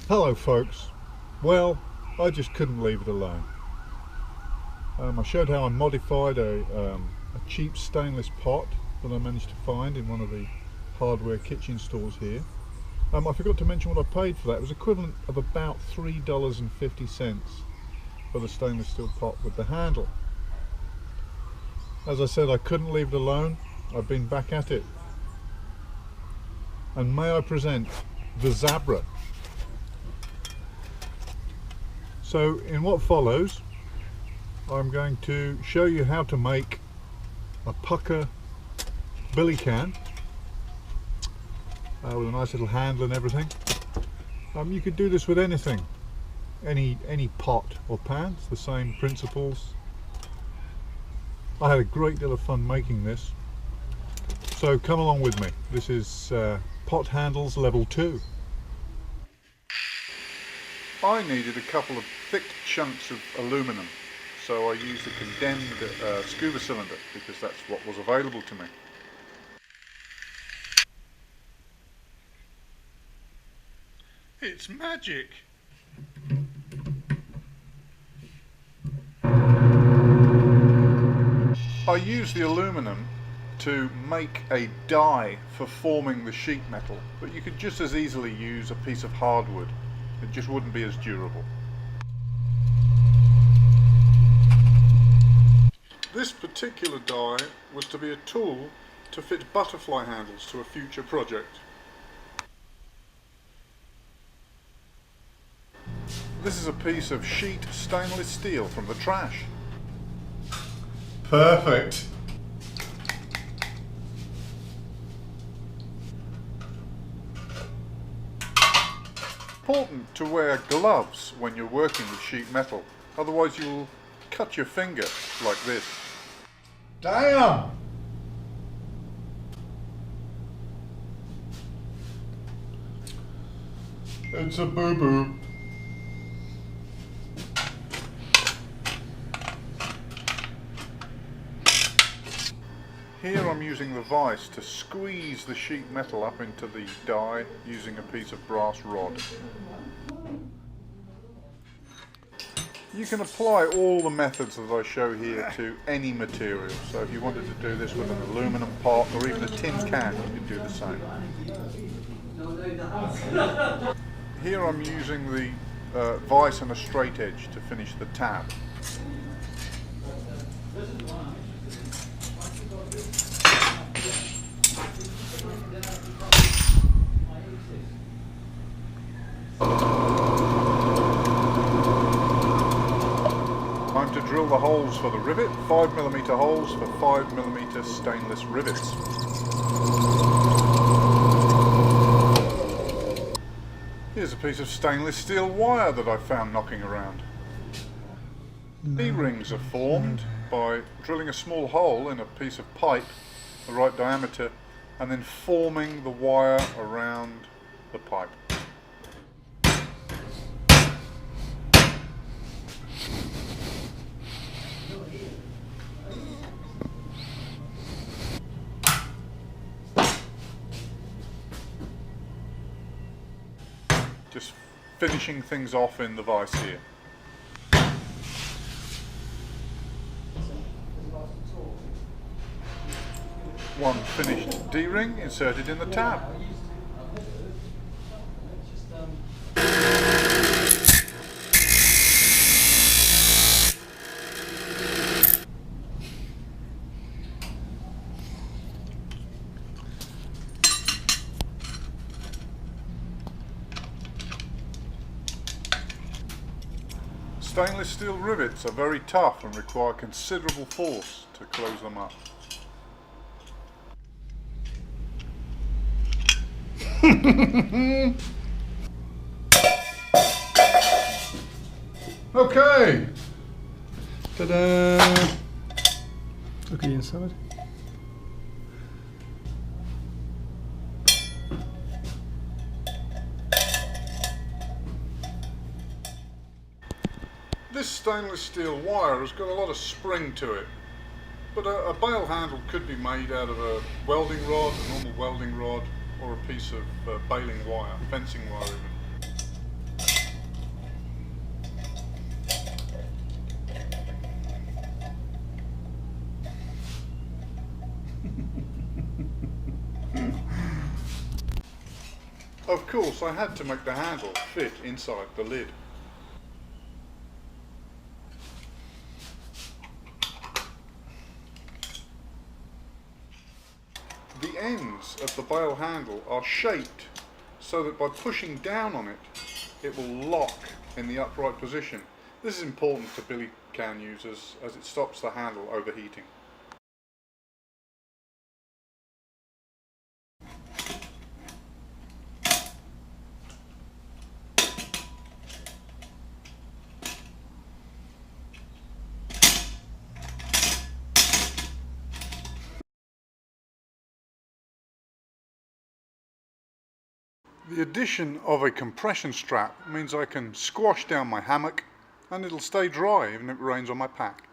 Hello folks. Well, I just couldn't leave it alone. I showed how I modified a cheap stainless pot that I managed to find in one of the hardware kitchen stores here. I forgot to mention what I paid for that. It was equivalent of about $3.50 for the stainless steel pot with the handle. As I said, I couldn't leave it alone. I've been back at it. And may I present the Zabra. So in what follows, I'm going to show you how to make a pucker billy can with a nice little handle and everything. You could do this with anything, any pot or pan. It's the same principles. I had a great deal of fun making this, so come along with me. This is pot handles level 2. I needed a couple of thick chunks of aluminum, so I used a condemned scuba cylinder because that's what was available to me. It's magic! I used the aluminum to make a die for forming the sheet metal, but you could just as easily use a piece of hardwood. It just wouldn't be as durable. This particular die was to be a tool to fit butterfly handles to a future project. This is a piece of sheet stainless steel from the trash. Perfect! Important to wear gloves when you're working with sheet metal, otherwise you'll cut your finger like this. Damn! It's a boo-boo. Here I'm using the vise to squeeze the sheet metal up into the die using a piece of brass rod. You can apply all the methods that I show here to any material, so if you wanted to do this with an aluminum pot or even a tin can, you could do the same. Here I'm using the vise and a straight edge to finish the tab. Time to drill the holes for the rivet, 5mm holes for 5mm stainless rivets. Here's a piece of stainless steel wire that I found knocking around. D-rings are formed by drilling a small hole in a piece of pipe, the right diameter, and then forming the wire around the pipe. Just finishing things off in the vise here. One finished D-ring inserted in the tab. Stainless steel rivets are very tough and require considerable force to close them up. Okay. Ta-da! Look at the inside. This stainless steel wire has got a lot of spring to it, but a bail handle could be made out of a welding rod, a normal welding rod, or a piece of baling wire, fencing wire even. Of course, I had to make the handle fit inside the lid. The ends of the bail handle are shaped so that by pushing down on it, it will lock in the upright position. This is important to billy can users as it stops the handle overheating. The addition of a compression strap means I can squash down my hammock and it'll stay dry even if it rains on my pack.